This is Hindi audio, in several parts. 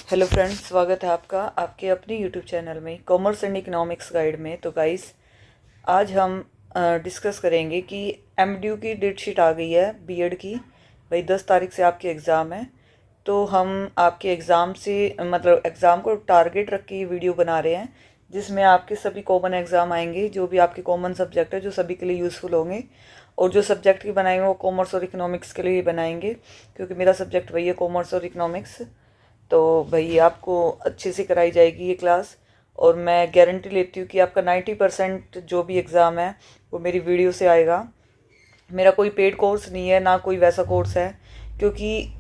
हेलो फ्रेंड्स, स्वागत है आपका आपके अपने यूट्यूब चैनल में कॉमर्स एंड इकोनॉमिक्स गाइड में। तो गाइस, आज हम डिस्कस करेंगे कि एमडीयू की डेट शीट आ गई है बीएड की। भाई 10 तारीख से आपके एग्ज़ाम है, तो हम आपके एग्ज़ाम से मतलब एग्ज़ाम को टारगेट रख के ये वीडियो बना रहे हैं, जिसमें आपके सभी कॉमन एग्ज़ाम आएंगे, जो भी आपके कॉमन सब्जेक्ट है जो सभी के लिए यूज़फुल होंगे। और जो सब्जेक्ट की बनाएंगे वो कॉमर्स और इकोनॉमिक्स के लिए ही बनाएंगे, क्योंकि मेरा सब्जेक्ट वही है, कॉमर्स और इकोनॉमिक्स। तो भाई आपको अच्छे से कराई जाएगी ये क्लास, और मैं गारंटी लेती हूँ कि आपका 90% जो भी एग्ज़ाम है वो मेरी वीडियो से आएगा। मेरा कोई पेड कोर्स नहीं है, ना कोई वैसा कोर्स है, क्योंकि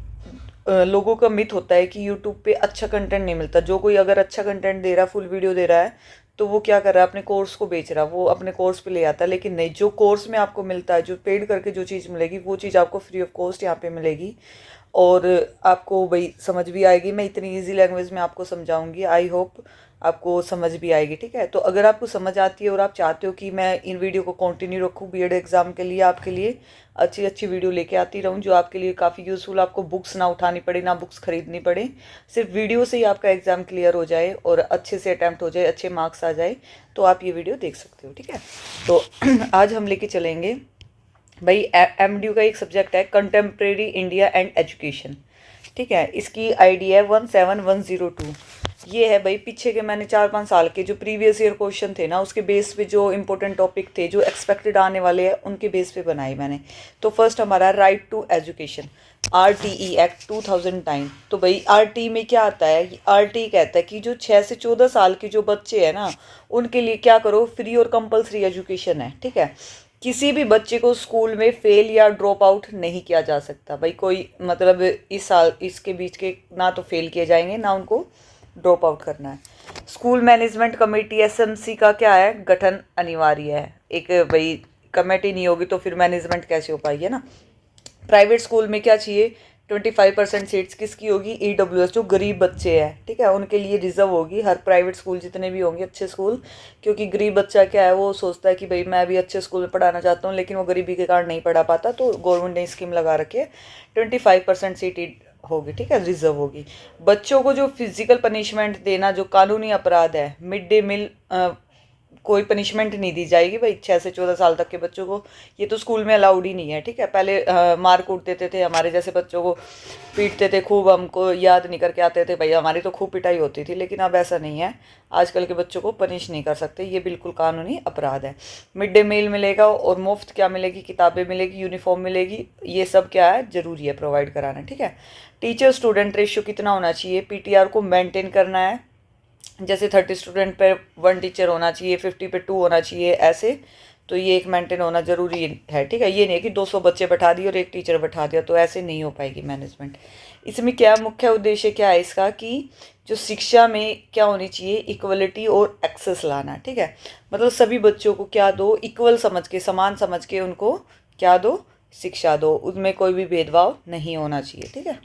लोगों का मिथ होता है कि यूट्यूब पे अच्छा कंटेंट नहीं मिलता। जो कोई अगर अच्छा कंटेंट दे रहा है, फुल वीडियो दे रहा है, तो वो क्या कर रहा है, अपने कोर्स को बेच रहा है, वो अपने कोर्स पे ले आता है। लेकिन नहीं, जो कोर्स में आपको मिलता है, जो पेड करके जो चीज़ मिलेगी, वो चीज़ आपको फ्री ऑफ कॉस्ट यहाँ पे मिलेगी। और आपको भाई समझ भी आएगी। मैं इतनी इजी लैंग्वेज में आपको समझाऊंगी, आई होप आपको समझ भी आएगी। ठीक है, तो अगर आपको समझ आती है और आप चाहते हो कि मैं इन वीडियो को कंटिन्यू रखूँ बीएड एग्ज़ाम के लिए, आपके लिए अच्छी अच्छी वीडियो लेके आती रहूँ, जो आपके लिए काफ़ी यूज़फुल, आपको बुक्स ना उठानी पड़े, ना बुक्स खरीदनी पड़े, सिर्फ वीडियो से ही आपका एग्ज़ाम क्लियर हो जाए और अच्छे से अटैम्प्ट हो जाए, अच्छे मार्क्स आ जाए, तो आप ये वीडियो देख सकते हो। ठीक है, तो आज हम लेके चलेंगे भाई एमडीयू का एक सब्जेक्ट है कंटेम्प्रेरी इंडिया एंड एजुकेशन। ठीक है, इसकी आईडी है 17102। ये है भाई पीछे के, मैंने 4-5 साल के जो प्रीवियस ईयर क्वेश्चन थे ना, उसके बेस पे जो इंपॉर्टेंट टॉपिक थे, जो एक्सपेक्टेड आने वाले हैं, उनके बेस पे बनाई मैंने। तो फर्स्ट हमारा right to education, RTE act 2009। तो भाई आरटी में क्या आता है, आरटी कहता है कि जो 6 से 14 साल के जो बच्चे हैं ना, उनके लिए क्या करो, फ्री और कंपलसरी एजुकेशन है। ठीक है, किसी भी बच्चे को स्कूल में फेल या ड्रॉप आउट नहीं किया जा सकता। भाई कोई मतलब इस साल इसके बीच के ना तो फेल किए जाएंगे, ना उनको ड्रॉप आउट करना है। स्कूल मैनेजमेंट कमेटी एसएमसी का क्या है, गठन अनिवार्य है। एक भाई कमेटी नहीं होगी तो फिर मैनेजमेंट कैसे हो पाएगी, है ना। प्राइवेट स्कूल में क्या चाहिए, 25% सीट्स किसकी होगी, ईडब्ल्यूएस, जो गरीब बच्चे हैं, ठीक है, उनके लिए रिजर्व होगी। हर प्राइवेट स्कूल जितने भी होंगे अच्छे स्कूल, क्योंकि गरीब बच्चा क्या है, वो सोचता है कि भाई मैं भी अच्छे स्कूल में पढ़ाना चाहता हूँ, लेकिन वो गरीबी के कारण नहीं पढ़ा पाता, तो गवर्नमेंट ने स्कीम लगा रखी है, 25% सीट होगी। ठीक है, रिजर्व होगी। बच्चों को जो फिजिकल पनिशमेंट देना जो कानूनी अपराध है, मिड डे मील कोई पनिशमेंट नहीं दी जाएगी भाई 6 से 14 साल तक के बच्चों को। ये तो स्कूल में अलाउड ही नहीं है। ठीक है, पहले मार कूट देते थे, हमारे जैसे बच्चों को पीटते थे खूब, हमको याद नहीं करके आते थे भाई, हमारी तो खूब पिटाई होती थी। लेकिन अब ऐसा नहीं है, आजकल के बच्चों को पनिश नहीं कर सकते, ये बिल्कुल कानूनी अपराध है। मिड डे मील मिलेगा, और मुफ्त क्या मिलेगी, किताबें मिलेगी, यूनिफॉर्म मिलेगी, ये सब क्या है, ज़रूरी है प्रोवाइड कराना। ठीक है, टीचर स्टूडेंट रेशियो कितना होना चाहिए, पीटीआर को मेंटेन करना है, जैसे 30 स्टूडेंट पे 1 टीचर होना चाहिए, 50 पे 2 होना चाहिए, ऐसे। तो ये एक मेंटेन होना ज़रूरी है। ठीक है, ये नहीं है कि 200 बच्चे बैठा दिए और एक टीचर बैठा दिया, तो ऐसे नहीं हो पाएगी मैनेजमेंट। इसमें क्या मुख्य उद्देश्य क्या है इसका, कि जो शिक्षा में क्या होनी चाहिए, इक्वलिटी और एक्सेस लाना। ठीक है, मतलब सभी बच्चों को क्या दो, इक्वल समझ के, समान समझ के उनको क्या दो, शिक्षा दो, उसमें कोई भी भेदभाव नहीं होना चाहिए। ठीक है,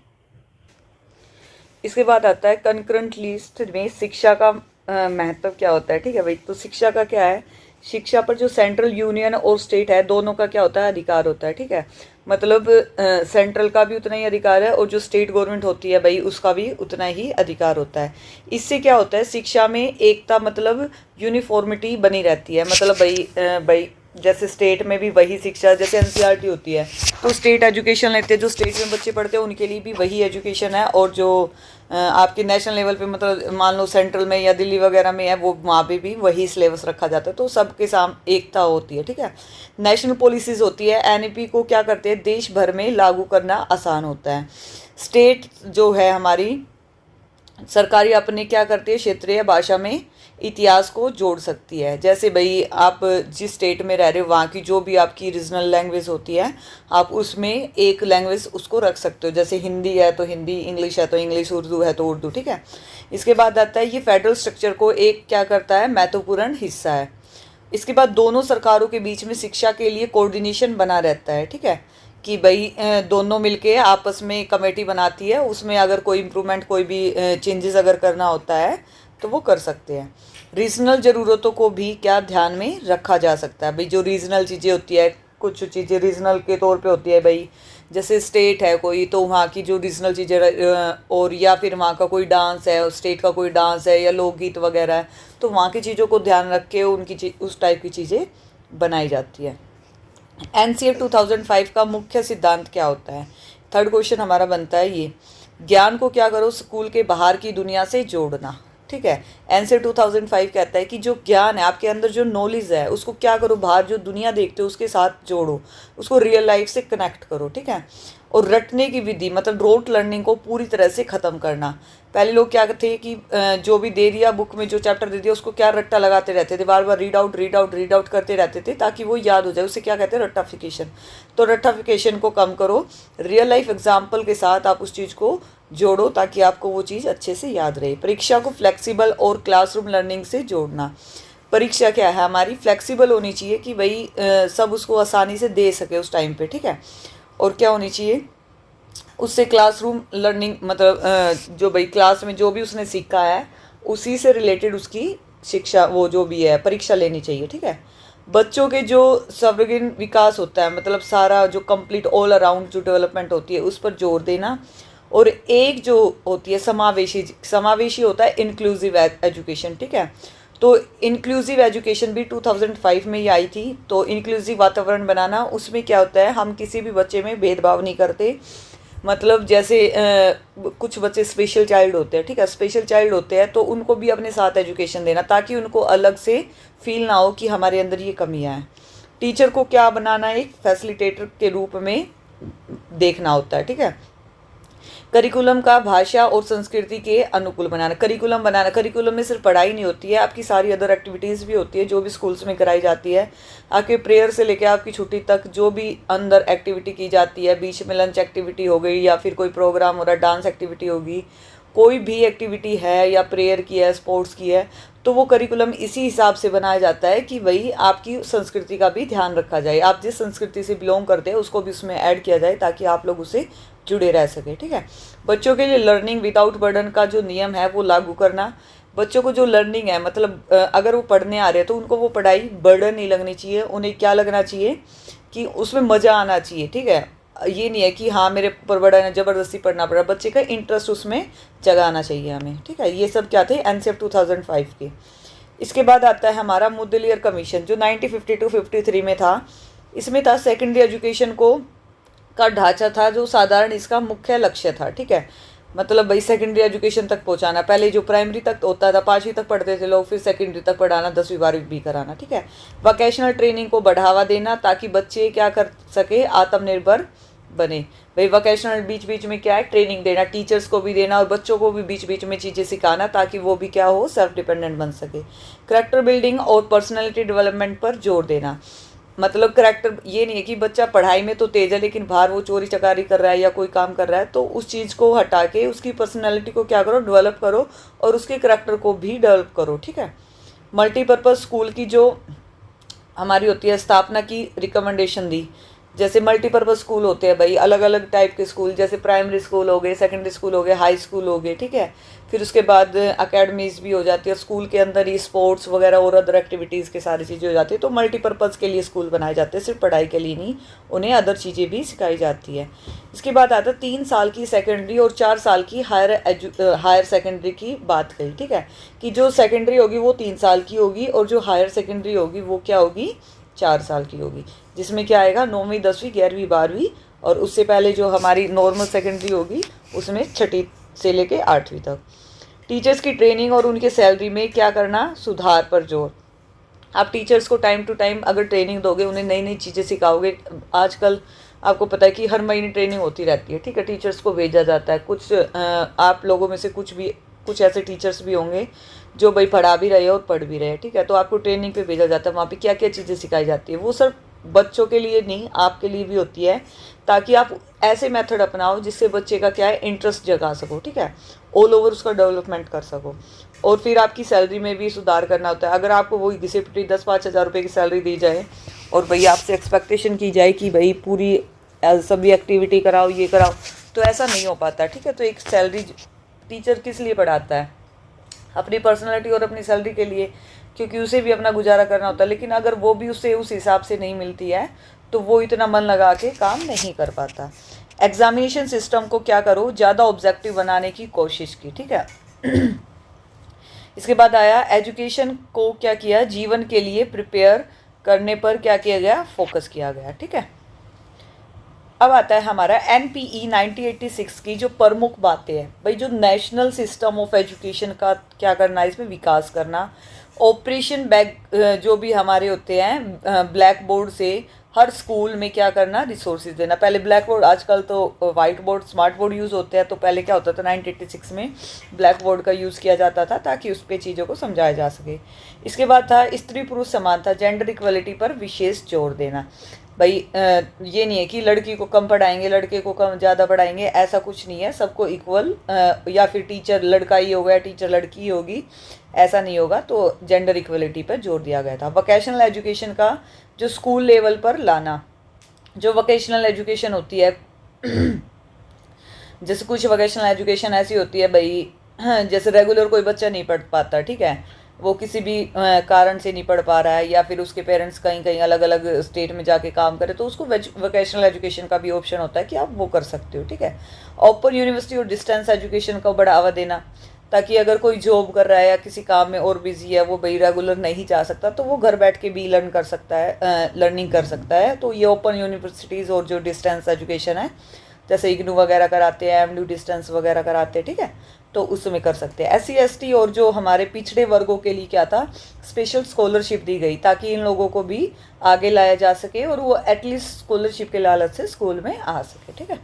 इसके बाद आता है कंकरेंट लिस्ट में शिक्षा का महत्व क्या होता है। ठीक है भाई, तो शिक्षा का क्या है, शिक्षा पर जो सेंट्रल यूनियन और स्टेट है, दोनों का क्या होता है, अधिकार होता है। ठीक है, मतलब सेंट्रल का भी उतना ही अधिकार है, और जो स्टेट गवर्नमेंट होती है भाई, उसका भी उतना ही अधिकार होता है। इससे क्या होता है, शिक्षा में एकता, मतलब यूनिफॉर्मिटी बनी रहती है। मतलब भाई जैसे स्टेट में भी वही शिक्षा, जैसे एनसीईआरटी होती है, तो स्टेट एजुकेशन लेते हैं, जो स्टेट में बच्चे पढ़ते हैं उनके लिए भी वही एजुकेशन है, और जो आपकी नेशनल लेवल पे, मतलब मान लो सेंट्रल में या दिल्ली वगैरह में है, वो वहाँ पे भी वही सिलेबस रखा जाता है, तो सबके सामने एकता होती है। ठीक है, नेशनल पॉलिसीज़ होती है, एनईपी को क्या करते हैं, देश भर में लागू करना आसान होता है। स्टेट जो है हमारी सरकारी अपने क्या करती है, क्षेत्रीय भाषा में इतिहास को जोड़ सकती है। जैसे भाई आप जिस स्टेट में रह रहे हो, वहाँ की जो भी आपकी रीजनल लैंग्वेज होती है, आप उसमें एक लैंग्वेज उसको रख सकते हो। जैसे हिंदी है तो हिंदी, इंग्लिश है तो इंग्लिश, उर्दू है तो उर्दू। ठीक है, इसके बाद आता है, ये फेडरल स्ट्रक्चर को एक क्या करता है, महत्वपूर्ण हिस्सा है। इसके बाद दोनों सरकारों के बीच में शिक्षा के लिए कोऑर्डिनेशन बना रहता है। ठीक है, कि भाई दोनों मिलके आपस में कमेटी बनाती है, उसमें अगर कोई इम्प्रूवमेंट, कोई भी चेंजेस अगर करना होता है तो वो कर सकते हैं। रीजनल ज़रूरतों को भी क्या ध्यान में रखा जा सकता है। भाई जो रीजनल चीज़ें होती है, कुछ चीज़ें रीजनल के तौर पे होती है भाई, जैसे स्टेट है कोई तो वहाँ की जो रीजनल चीज़ें और या फिर वहाँ का कोई डांस है, स्टेट का कोई डांस है या लोकगीत वगैरह है, तो वहाँ की चीज़ों को ध्यान रख के उनकी उस टाइप की चीज़ें बनाई जाती है। एनसीएफ 2005 का मुख्य सिद्धांत क्या होता है? थर्ड क्वेश्चन हमारा बनता है ये, ज्ञान को क्या करो स्कूल के बाहर की दुनिया से जोड़ना। ठीक है, एनसीएफ 2005 कहता है कि जो ज्ञान है आपके अंदर, जो नॉलेज है, उसको क्या करो बाहर जो दुनिया देखते हो उसके साथ जोड़ो, उसको रियल लाइफ से कनेक्ट करो। ठीक है, और रटने की विधि मतलब रोट लर्निंग को पूरी तरह से ख़त्म करना। पहले लोग क्या थे कि जो भी दे दिया बुक में, जो चैप्टर दे दिया उसको क्या रट्टा लगाते रहते थे, बार बार रीड आउट करते रहते थे ताकि वो याद हो जाए। उसे क्या कहते हैं? रट्टाफिकेशन। तो रट्टाफिकेशन को कम करो, रियल लाइफ एग्जाम्पल के साथ आप उस चीज़ को जोड़ो ताकि आपको वो चीज़ अच्छे से याद रहे। परीक्षा को फ्लेक्सिबल और क्लासरूम लर्निंग से जोड़ना। परीक्षा क्या है हमारी? फ्लेक्सिबल होनी चाहिए कि भाई सब उसको आसानी से दे सके उस टाइम पे। ठीक है, और क्या होनी चाहिए उससे? क्लासरूम लर्निंग मतलब जो भाई क्लास में जो भी उसने सीखा है उसी से रिलेटेड उसकी शिक्षा, वो जो भी है परीक्षा लेनी चाहिए। ठीक है, बच्चों के जो सर्वांगीण विकास होता है मतलब सारा जो कंप्लीट ऑल अराउंड जो डेवलपमेंट होती है उस पर जोर देना। और एक जो होती है समावेशी होता है इंक्लूसिव एजुकेशन। ठीक है, तो इंक्लूसिव एजुकेशन भी 2005 में ही आई थी। तो इंक्लूसिव वातावरण बनाना, उसमें क्या होता है हम किसी भी बच्चे में भेदभाव नहीं करते। मतलब जैसे कुछ बच्चे स्पेशल चाइल्ड होते हैं, ठीक है, स्पेशल चाइल्ड होते हैं तो उनको भी अपने साथ एजुकेशन देना ताकि उनको अलग से फील ना हो कि हमारे अंदर ये कमियां हैं। टीचर को क्या बनाना है? एक फैसिलिटेटर के रूप में देखना होता है। ठीक है, करिकुलम का भाषा और संस्कृति के अनुकूल बनाना। करिकुलम में सिर्फ पढ़ाई नहीं होती है, आपकी सारी अदर एक्टिविटीज़ भी होती है जो भी स्कूल्स में कराई जाती है। आपके प्रेयर से लेकर आपकी छुट्टी तक जो भी अंदर एक्टिविटी की जाती है, बीच में लंच एक्टिविटी हो गई या फिर कोई प्रोग्राम हो रहा है, डांस एक्टिविटी होगी, कोई भी एक्टिविटी है या प्रेयर की है, स्पोर्ट्स की है, तो वो करिकुलम इसी हिसाब से बनाया जाता है कि भाई आपकी संस्कृति का भी ध्यान रखा जाए, आप जिस संस्कृति से बिलोंग करते हैं उसको भी उसमें ऐड किया जाए ताकि आप लोग उसे जुड़े रह सके। ठीक है, बच्चों के लिए लर्निंग विदाउट बर्डन का जो नियम है वो लागू करना। बच्चों को जो लर्निंग है मतलब अगर वो पढ़ने आ रहे हैं तो उनको वो पढ़ाई बर्डन नहीं लगनी चाहिए, उन्हें क्या लगना चाहिए कि उसमें मज़ा आना चाहिए। ठीक है, ये नहीं है कि हाँ मेरे ऊपर बड़ा है ज़बरदस्ती पढ़ना पड़ा, बच्चे का इंटरेस्ट उसमें जगाना चाहिए हमें। ठीक है, ये सब क्या थे? एनसीएफ 2005 के। इसके बाद आता है हमारा मुदलियर कमीशन जो 1952-53 में था। इसमें था सेकेंडरी एजुकेशन को का ढांचा था जो साधारण इसका मुख्य लक्ष्य था। ठीक है, मतलब भाई सेकेंडरी एजुकेशन तक पहुंचाना। पहले जो प्राइमरी तक होता था 5वीं तक पढ़ते थे लोग, फिर सेकेंडरी तक पढ़ाना, 10वीं 12वीं भी कराना। ठीक है, वोकेशनल ट्रेनिंग को बढ़ावा देना ताकि बच्चे क्या कर सके? आत्मनिर्भर बने। भाई वोकेशनल बीच बीच में क्या है? ट्रेनिंग देना, टीचर्स को भी देना और बच्चों को भी बीच बीच में चीज़ें सिखाना ताकि वो भी क्या हो? सेल्फ डिपेंडेंट बन सके। करेक्टर बिल्डिंग और पर्सनैलिटी डेवलपमेंट पर जोर देना। मतलब करेक्टर ये नहीं है कि बच्चा पढ़ाई में तो तेज है लेकिन बाहर वो चोरी चकारी कर रहा है या कोई काम कर रहा है, तो उस चीज़ को हटा के उसकी पर्सनैलिटी को क्या करो? डेवलप करो और उसके करेक्टर को भी डेवलप करो। ठीक है, मल्टीपर्पज़ स्कूल की जो हमारी होती है स्थापना की रिकमेंडेशन दी। जैसे मल्टीपर्पज़ स्कूल होते हैं भाई, अलग अलग टाइप के स्कूल, जैसे प्राइमरी स्कूल हो गए, सेकेंडरी स्कूल हो गए, हाई स्कूल हो गए। ठीक है, फिर उसके बाद अकेडमीज़ भी हो जाती है, स्कूल के अंदर ही स्पोर्ट्स वगैरह और अदर एक्टिविटीज़ के सारी चीज़ें हो जाती है। तो मल्टीपर्पज़ के लिए स्कूल बनाए जाते हैं, सिर्फ पढ़ाई के लिए नहीं, उन्हें अदर चीज़ें भी सिखाई जाती है। इसके बाद आता है 3 साल की सेकेंडरी और 4 साल की हायर सेकेंडरी की बात कही। ठीक है, कि जो सेकेंडरी होगी वो 3 साल की होगी और जो हायर सेकेंडरी होगी वो क्या होगी? 4 साल की होगी, जिसमें क्या आएगा? 9वीं 10वीं 11वीं 12वीं, और उससे पहले जो हमारी नॉर्मल सेकेंडरी होगी उसमें 6ठी से लेके 8वीं तक। टीचर्स की ट्रेनिंग और उनके सैलरी में क्या करना? सुधार पर जोर। आप टीचर्स को टाइम टू टाइम अगर ट्रेनिंग दोगे, उन्हें नई नई चीज़ें सिखाओगे। आजकल आपको पता है कि हर महीने ट्रेनिंग होती रहती है। ठीक है, टीचर्स को भेजा जाता है। कुछ आप लोगों में से कुछ ऐसे टीचर्स भी होंगे जो भाई पढ़ा भी रहे हैं और पढ़ भी रहे हैं। ठीक है, तो आपको ट्रेनिंग पे भेजा जाता है, वहाँ पे क्या क्या चीज़ें सिखाई जाती है। वो सिर्फ बच्चों के लिए नहीं, आपके लिए भी होती है ताकि आप ऐसे मेथड अपनाओ जिससे बच्चे का क्या है? इंटरेस्ट जगा सको। ठीक है, ऑल ओवर उसका डेवलपमेंट कर सको। और फिर आपकी सैलरी में भी सुधार करना होता है। अगर आपको वही घिसे पिटी 10-5 हज़ार रुपये की सैलरी दी जाए और भाई आपसे एक्सपेक्टेशन की जाए कि भाई पूरी सभी एक्टिविटी कराओ, ये कराओ, तो ऐसा नहीं हो पाता। ठीक है, तो एक सैलरी टीचर किस लिए पढ़ाता है? अपनी पर्सनैलिटी और अपनी सैलरी के लिए, क्योंकि उसे भी अपना गुजारा करना होता है। लेकिन अगर वो भी उसे उस हिसाब से नहीं मिलती है तो वो इतना मन लगा के काम नहीं कर पाता। एग्जामिनेशन सिस्टम को क्या करो, ज़्यादा ऑब्जेक्टिव बनाने की कोशिश की, ठीक है। इसके बाद आया एजुकेशन को क्या किया, जीवन के लिए प्रिपेयर करने पर क्या किया गया, फोकस किया गया, ठीक है। अब आता है हमारा NPE 1986 की जो प्रमुख बातें हैं भाई, जो नेशनल सिस्टम ऑफ एजुकेशन का क्या करना है, इसमें विकास करना, ऑपरेशन बैक जो भी हमारे होते हैं ब्लैक बोर्ड से हर स्कूल में क्या करना, रिसोर्सेज देना। पहले ब्लैक बोर्ड, आजकल तो white board smart board use होते हैं, तो पहले क्या होता था 1986 में ब्लैक बोर्ड का यूज़ किया जाता था ताकि उस पर चीज़ों को समझाया जा सके। इसके बाद था स्त्री पुरुष समानता, जेंडर इक्वलिटी पर विशेष जोर देना। भाई ये नहीं है कि लड़की को कम पढ़ाएंगे लड़के को कम ज़्यादा पढ़ाएंगे, ऐसा कुछ नहीं है, सबको इक्वल, या फिर टीचर लड़का ही होगा या टीचर लड़की ही होगी, ऐसा नहीं होगा। तो जेंडर इक्वलिटी पर जोर दिया गया था। वोकेशनल एजुकेशन का जो स्कूल लेवल पर लाना, जो वोकेशनल एजुकेशन होती है जैसे कुछ वोकेशनल एजुकेशन ऐसी होती है भाई, जैसे रेगुलर कोई बच्चा नहीं पढ़ पाता, ठीक है, वो किसी भी कारण से नहीं पढ़ पा रहा है, या फिर उसके पेरेंट्स कहीं कहीं अलग अलग स्टेट में जाके काम करे, तो उसको वोकेशनल एजुकेशन का भी ऑप्शन होता है कि आप वो कर सकते हो, ठीक है। ओपन यूनिवर्सिटी और डिस्टेंस एजुकेशन को बढ़ावा देना, ताकि अगर कोई जॉब कर रहा है या किसी काम में और बिजी है, वो भाई रेगुलर नहीं जा सकता, तो वो घर बैठ के भी लर्न कर सकता है, लर्निंग कर सकता है। तो ये ओपन यूनिवर्सिटीज़ और जो डिस्टेंस एजुकेशन है, जैसे इग्नू वगैरह कराते हैं, MDU डिस्टेंस वगैरह कराते हैं, ठीक है, तो उसमें कर सकते हैं। SC ST और जो हमारे पिछड़े वर्गों के लिए क्या था, स्पेशल स्कॉलरशिप दी गई ताकि इन लोगों को भी आगे लाया जा सके और वो एटलीस्ट स्कॉलरशिप के लालच से स्कूल में आ सके, ठीक है।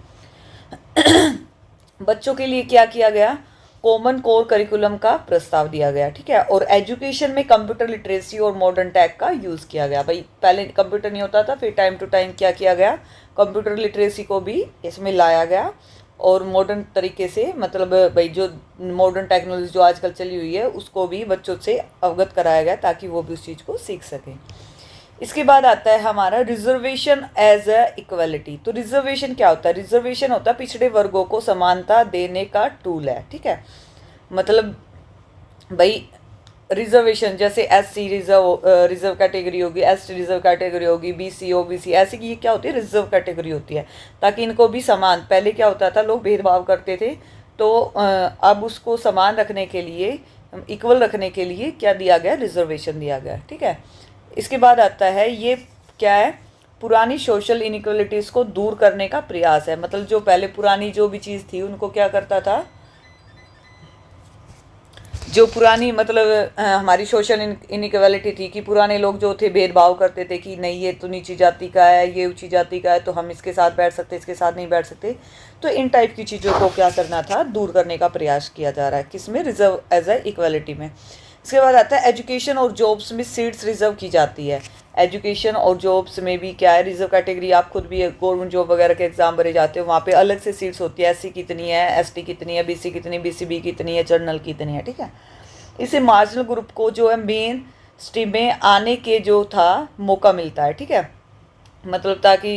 बच्चों के लिए क्या किया गया, कॉमन कोर करिकुलम का प्रस्ताव दिया गया, ठीक है। और एजुकेशन में कंप्यूटर लिटरेसी और मॉडर्न टेक का यूज़ किया गया। भाई पहले कंप्यूटर नहीं होता था, फिर टाइम टू टाइम क्या किया गया, कंप्यूटर लिटरेसी को भी इसमें लाया गया और मॉडर्न तरीके से, मतलब भाई जो मॉडर्न टेक्नोलॉजी जो आजकल चली हुई है उसको भी बच्चों से अवगत कराया गया ताकि वो भी उस चीज़ को सीख सकें। इसके बाद आता है हमारा रिजर्वेशन एज अ इक्वलिटी। तो रिजर्वेशन क्या होता है, रिजर्वेशन होता है पिछड़े वर्गों को समानता देने का टूल है, ठीक है। मतलब भाई रिजर्वेशन जैसे SC रिजर्व कैटेगरी होगी, ST रिजर्व कैटेगरी होगी, BC OBC, ऐसी की क्या होती है, रिजर्व कैटेगरी होती है, ताकि इनको भी समान, पहले क्या होता था लोग भेदभाव करते थे, तो अब उसको समान रखने के लिए, इक्वल रखने के लिए क्या दिया गया, रिजर्वेशन दिया गया, ठीक है। इसके बाद आता है ये क्या है, पुरानी सोशल इनइक्वलिटीज़ को दूर करने का प्रयास है। मतलब जो पहले पुरानी जो भी चीज़ थी उनको क्या करता था, जो पुरानी मतलब हमारी सोशल इनइक्वालिटी थी कि पुराने लोग जो थे भेदभाव करते थे कि नहीं ये तो नीची जाति का है, ये ऊंची जाति का है, तो हम इसके साथ बैठ सकते, इसके साथ नहीं बैठ सकते। तो इन टाइप की चीज़ों को क्या करना था, दूर करने का प्रयास किया जा रहा है, किसमें, रिजर्व एज ए इक्वालिटी में। इसके बाद आता है एजुकेशन और जॉब्स में सीट्स रिजर्व की जाती है। एजुकेशन और जॉब्स में भी क्या है, रिजर्व कैटेगरी, आप खुद भी गवर्नमेंट जॉब वगैरह के एग्जाम भरे जाते हो, वहाँ पे अलग से सीट्स होती है, SC कितनी है, ST कितनी है, BC कितनी, BCB कितनी है, जनरल कितनी है, ठीक है। इसे मार्जिनल ग्रुप को जो है मेन स्ट्रीम में आने के जो था मौका मिलता है, ठीक है। मतलब ताकि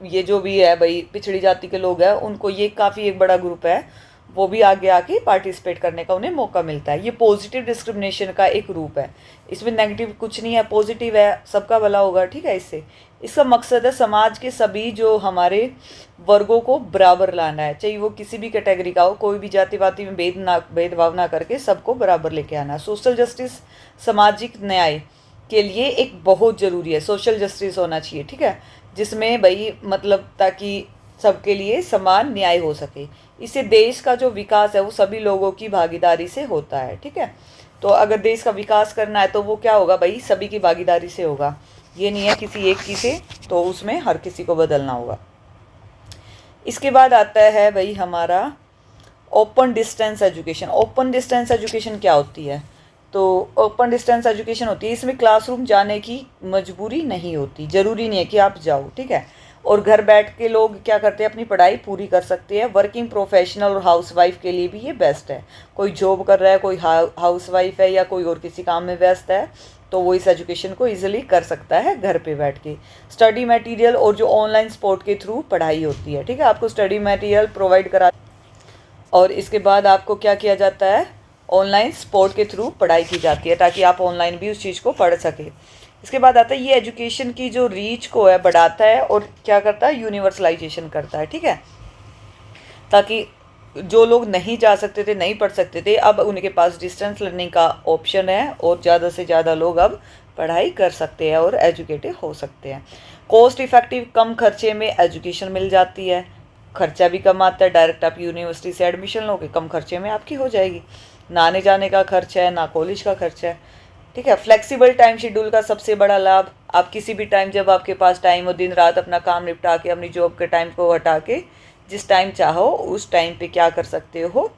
ये जो भी है भाई पिछड़ी जाति के लोग हैं उनको, ये काफ़ी एक बड़ा ग्रुप है, वो भी आगे आके पार्टिसिपेट करने का उन्हें मौका मिलता है। ये पॉजिटिव डिस्क्रिमिनेशन का एक रूप है, इसमें नेगेटिव कुछ नहीं है, पॉजिटिव है, सबका भला होगा, ठीक है। इससे इसका मकसद है समाज के सभी जो हमारे वर्गों को बराबर लाना है, चाहे वो किसी भी कैटेगरी का हो, कोई भी जाति वाति में भेदभाव ना करके सबको बराबर लेके आना। सोशल जस्टिस, सामाजिक न्याय के लिए एक बहुत ज़रूरी है, सोशल जस्टिस होना चाहिए, ठीक है, जिसमें भाई मतलब ताकि सबके लिए समान न्याय हो सके। इससे देश का जो विकास है वो सभी लोगों की भागीदारी से होता है, ठीक है। तो अगर देश का विकास करना है तो वो क्या होगा भाई, सभी की भागीदारी से होगा, ये नहीं है किसी एक की से, तो उसमें हर किसी को बदलना होगा। इसके बाद आता है भाई हमारा open distance education. Open distance education क्या होती है, तो ओपन डिस्टेंस एजुकेशन होती है, इसमें क्लासरूम जाने की मजबूरी नहीं होती, ज़रूरी नहीं है कि आप जाओ, ठीक है, और घर बैठ के लोग क्या करते हैं, अपनी पढ़ाई पूरी कर सकते हैं। वर्किंग प्रोफेशनल और हाउसवाइफ के लिए भी ये बेस्ट है, कोई जॉब कर रहा है, कोई हाउसवाइफ है या कोई और किसी काम में व्यस्त है, तो वो इस एजुकेशन को इजीली कर सकता है घर पे बैठ के। स्टडी मटेरियल और जो ऑनलाइन सपोर्ट के थ्रू पढ़ाई होती है, ठीक है, आपको स्टडी मटेरियल प्रोवाइड करा, और इसके बाद आपको क्या किया जाता है, ऑनलाइन सपोर्ट के थ्रू पढ़ाई की जाती है ताकि आप ऑनलाइन भी उस चीज़ को पढ़ सकें। इसके बाद आता है ये एजुकेशन की जो रीच को है बढ़ाता है और क्या करता है, यूनिवर्सलाइजेशन करता है, ठीक है। ताकि जो लोग नहीं जा सकते थे, नहीं पढ़ सकते थे, अब उनके पास डिस्टेंस लर्निंग का ऑप्शन है और ज़्यादा से ज़्यादा लोग अब पढ़ाई कर सकते हैं और एजुकेटेड हो सकते हैं। कॉस्ट इफ़ेक्टिव, कम खर्चे में एजुकेशन मिल जाती है, खर्चा भी कम आता है। डायरेक्ट आप यूनिवर्सिटी से एडमिशन लोगे, कम खर्चे में आपकी हो जाएगी, ना आने जाने का खर्चा है, ना कॉलेज का खर्चा है, ठीक है। फ्लेक्सिबल टाइम शेड्यूल का सबसे बड़ा लाभ, आप किसी भी टाइम, जब आपके पास टाइम हो, दिन रात अपना काम निपटा के, अपनी जॉब के टाइम को हटा के जिस टाइम चाहो उस टाइम पे क्या कर सकते हो,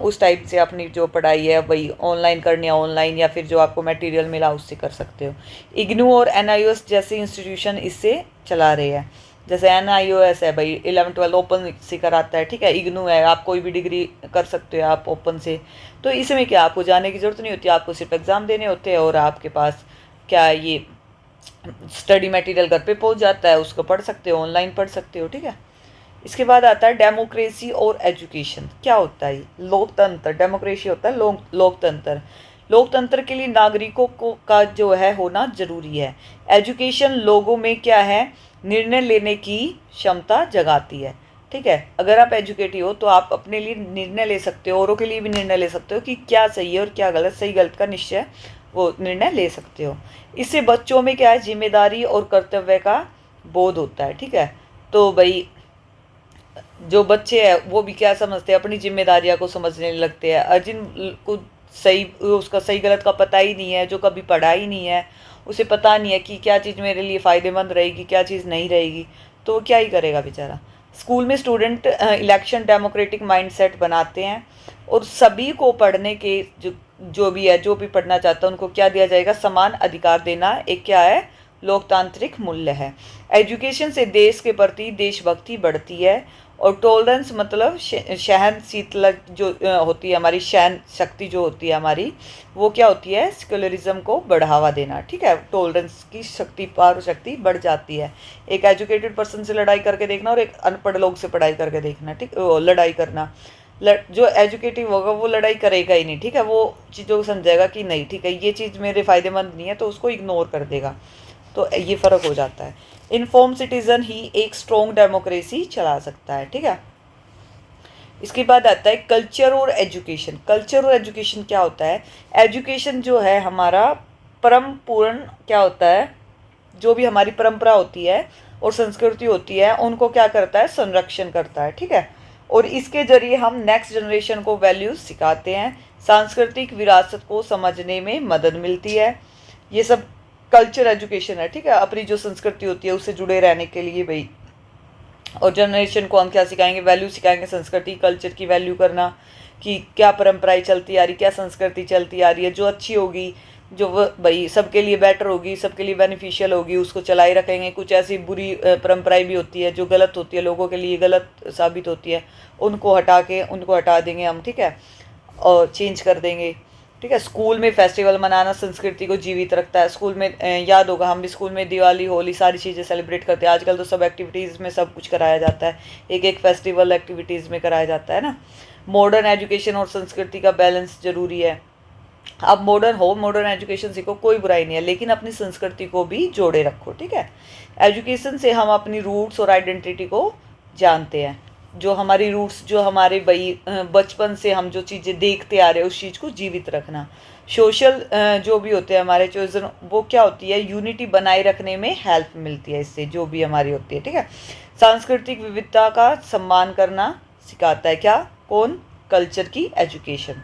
उस टाइप से अपनी जो पढ़ाई है वही ऑनलाइन करनी है ऑनलाइन, या फिर जो आपको मटेरियल मिला उससे कर सकते हो। इग्नू और एनआईओएस जैसे इंस्टीट्यूशन इससे चला रहे हैं। जैसे एनआईओएस है भाई 11-12 ओपन से कराता है, ठीक है। इग्नू है, आप कोई भी डिग्री कर सकते हो आप ओपन से। तो इसमें क्या, आपको जाने की ज़रूरत नहीं होती, आपको सिर्फ एग्ज़ाम देने होते हैं और आपके पास क्या ये स्टडी मटेरियल घर पे पहुंच जाता है, उसको पढ़ सकते हो, ऑनलाइन पढ़ सकते हो, ठीक है। इसके बाद आता है डेमोक्रेसी और एजुकेशन। क्या होता है? लोकतंत्र। डेमोक्रेसी होता है लोकतंत्र। लोकतंत्र के लिए नागरिकों को का जो है होना जरूरी है। एजुकेशन लोगों में क्या है, निर्णय लेने की क्षमता जगाती है, ठीक है। अगर आप एजुकेटेड हो तो आप अपने लिए निर्णय ले सकते हो, औरों के लिए भी निर्णय ले सकते हो कि क्या सही है और क्या गलत, सही गलत का निश्चय वो निर्णय ले सकते हो। इससे बच्चों में क्या है, जिम्मेदारी और कर्तव्य का बोध होता है, ठीक है। तो भाई जो बच्चे हैं वो भी क्या समझते हैं, अपनी जिम्मेदारियां को समझने लगते हैं। और जिन को सही, उसका सही गलत का पता ही नहीं है, जो कभी पढ़ा ही नहीं है, उसे पता नहीं है कि क्या चीज़ मेरे लिए फ़ायदेमंद रहेगी, क्या चीज़ नहीं रहेगी, तो वो क्या ही करेगा बेचारा। स्कूल में स्टूडेंट इलेक्शन डेमोक्रेटिक माइंडसेट बनाते हैं और सभी को पढ़ने के जो भी है, जो भी पढ़ना चाहता है उनको क्या दिया जाएगा, समान अधिकार देना एक क्या है, लोकतांत्रिक मूल्य है। एजुकेशन से देश के प्रति देशभक्ति बढ़ती है और टॉलरेंस मतलब सहनशीलता जो होती है हमारी, सहन शक्ति जो होती है हमारी, वो क्या होती है, सेक्युलरिज्म को बढ़ावा देना, ठीक है। टॉलरेंस की शक्ति, पावर शक्ति बढ़ जाती है। एक एजुकेटेड पर्सन से लड़ाई करके देखना और एक अनपढ़ लोग से पढ़ाई करके देखना, ठीक, लड़ाई करना, जो एजुकेटिव होगा वो लड़ाई करेगा ही नहीं, ठीक है। वो चीज़ों को समझेगा कि नहीं, ठीक है, ये चीज़ मेरे फ़ायदेमंद नहीं है, तो उसको इग्नोर कर देगा। तो ये फ़र्क हो जाता है। इन्फॉर्म सिटीज़न ही एक स्ट्रॉन्ग डेमोक्रेसी चला सकता है, ठीक है। इसके बाद आता है कल्चर और एजुकेशन। कल्चर और एजुकेशन क्या होता है? एजुकेशन जो है हमारा परम पूर्ण क्या होता है, जो भी हमारी परंपरा होती है और संस्कृति होती है उनको क्या करता है, संरक्षण करता है, ठीक है। और इसके जरिए हम नेक्स्ट जनरेशन को वैल्यूज सिखाते हैं, सांस्कृतिक विरासत को समझने में मदद मिलती है। ये सब कल्चर एजुकेशन है, ठीक है। अपनी जो संस्कृति होती है उससे जुड़े रहने के लिए भाई, और जनरेशन को हम क्या सिखाएंगे, वैल्यू सिखाएंगे, संस्कृति कल्चर की वैल्यू करना, कि क्या परंपराएं चलती आ रही, क्या संस्कृति चलती आ रही है, जो अच्छी होगी, जो भाई सबके लिए बेटर होगी, सबके लिए बेनिफिशियल होगी, उसको चलाए रखेंगे। कुछ ऐसी बुरी परंपराएं भी होती है जो गलत होती है, लोगों के लिए गलत साबित होती है, उनको हटा देंगे हम, ठीक है, और चेंज कर देंगे, ठीक है। स्कूल में फेस्टिवल मनाना संस्कृति को जीवित रखता है। स्कूल में याद होगा, हम भी स्कूल में दिवाली, होली, सारी चीज़ें सेलिब्रेट करते हैं। आजकल तो सब एक्टिविटीज़ में सब कुछ कराया जाता है, एक एक फेस्टिवल एक्टिविटीज़ में कराया जाता है ना। मॉडर्न एजुकेशन और संस्कृति का बैलेंस जरूरी है। आप मॉडर्न हो, मॉडर्न एजुकेशन सीखो, कोई बुराई नहीं है, लेकिन अपनी संस्कृति को भी जोड़े रखो, ठीक है। एजुकेशन से हम अपनी रूट्स और आइडेंटिटी को जानते हैं, जो हमारी रूट्स, जो हमारे भाई बचपन से हम जो चीज़ें देखते आ रहे हैं उस चीज़ को जीवित रखना। सोशल जो भी होते हैं हमारे चॉइसन, वो क्या होती है, यूनिटी बनाए रखने में हेल्प मिलती है इससे, जो भी हमारी होती है, ठीक है। सांस्कृतिक विविधता का सम्मान करना सिखाता है, क्या, कौन, कल्चर की एजुकेशन।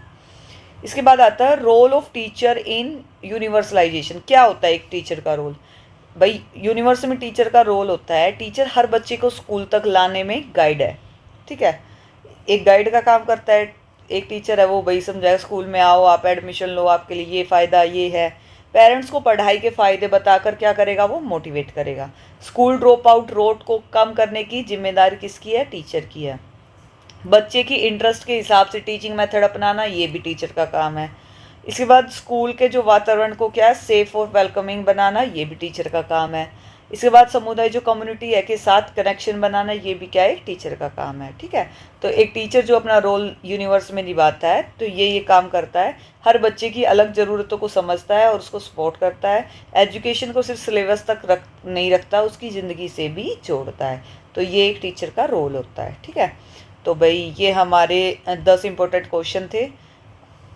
इसके बाद आता है role of teacher in universalisation. क्या होता है एक टीचर का रोल? भाई यूनिवर्स में टीचर का रोल होता है, टीचर हर बच्चे को स्कूल तक लाने में गाइड है, ठीक है। एक गाइड का काम करता है, एक टीचर है, वो भाई समझाएगा स्कूल में आओ, आप एडमिशन लो, आपके लिए ये फ़ायदा ये है। पेरेंट्स को पढ़ाई के फ़ायदे बताकर क्या करेगा, वो मोटिवेट करेगा। स्कूल ड्रॉप आउट रोट को कम करने की जिम्मेदारी किसकी है, टीचर की है। बच्चे की इंटरेस्ट के हिसाब से टीचिंग मेथड अपनाना, ये भी टीचर का काम है। इसके बाद स्कूल के जो वातावरण को क्या है, सेफ और वेलकमिंग बनाना, ये भी टीचर का काम है। इसके बाद समुदाय जो कम्युनिटी है के साथ कनेक्शन बनाना, ये भी क्या है, टीचर का काम है, ठीक है। तो एक टीचर जो अपना रोल यूनिवर्स में निभाता है, तो ये काम करता है, हर बच्चे की अलग ज़रूरतों को समझता है और उसको सपोर्ट करता है। एजुकेशन को सिर्फ सिलेबस तक नहीं रखता, उसकी ज़िंदगी से भी जोड़ता है। तो ये एक टीचर का रोल होता है, ठीक है। तो भाई ये हमारे 10 इम्पोर्टेंट क्वेश्चन थे।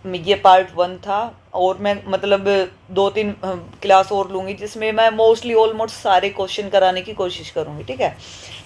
ये पार्ट 1 था, और मैं मतलब 2-3 क्लास और लूँगी जिसमें मैं मोस्टली ऑलमोस्ट सारे क्वेश्चन कराने की कोशिश करूँगी, ठीक है,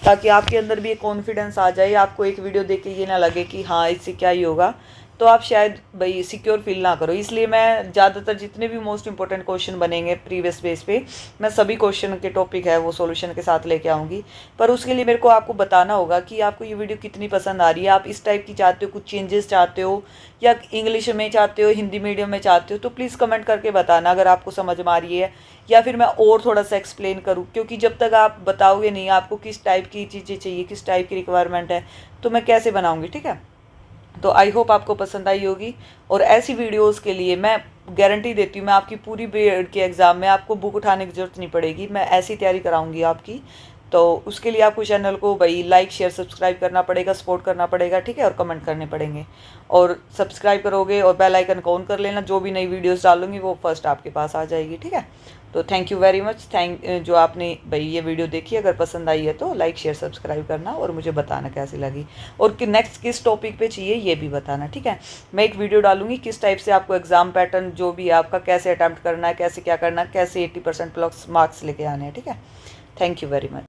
ताकि आपके अंदर भी एक कॉन्फिडेंस आ जाए, आपको एक वीडियो देख के ये ना लगे कि हाँ इससे क्या ही होगा, तो आप शायद भाई सिक्योर फील ना करो। इसलिए मैं ज़्यादातर जितने भी मोस्ट इंपॉर्टेंट क्वेश्चन बनेंगे प्रीवियस बेस पे, मैं सभी क्वेश्चन के टॉपिक है वो सॉल्यूशन के साथ लेके आऊँगी। पर उसके लिए मेरे को आपको बताना होगा कि आपको ये वीडियो कितनी पसंद आ रही है, आप इस टाइप की चाहते हो, कुछ चेंजेस चाहते हो, या इंग्लिश में चाहते हो, हिंदी मीडियम में चाहते हो, तो प्लीज़ कमेंट करके बताना अगर आपको समझ में आ रही है, या फिर मैं और थोड़ा सा एक्सप्लेन करूँ, क्योंकि जब तक आप बताओगे नहीं आपको किस टाइप की चीज़ें चाहिए, किस टाइप की रिक्वायरमेंट है, तो मैं कैसे बनाऊँगी, ठीक है। तो आई होप आपको पसंद आई होगी, और ऐसी वीडियोस के लिए मैं गारंटी देती हूँ, मैं आपकी पूरी बीएड के एग्ज़ाम में आपको बुक उठाने की ज़रूरत नहीं पड़ेगी, मैं ऐसी तैयारी कराऊंगी आपकी। तो उसके लिए आपको चैनल को भाई लाइक शेयर सब्सक्राइब करना पड़ेगा, सपोर्ट करना पड़ेगा, ठीक है, और कमेंट करने पड़ेंगे। और सब्सक्राइब करोगे और बेल आइकन को ऑन कर लेना, जो भी नई वीडियोस डालूंगी वो फर्स्ट आपके पास आ जाएगी, ठीक है। तो थैंक यू वेरी मच, जो आपने भाई ये वीडियो देखी, अगर पसंद आई है तो लाइक शेयर सब्सक्राइब करना, और मुझे बताना कैसी लगी, और कि नेक्स्ट किस टॉपिक पे चाहिए ये भी बताना, ठीक है। मैं एक वीडियो डालूंगी किस टाइप से आपको एग्जाम पैटर्न जो भी है आपका, कैसे अटैम्प्ट करना है, कैसे क्या करना है, कैसे 80% प्लस मार्क्स लेके आने हैं, ठीक है। Thank you very much.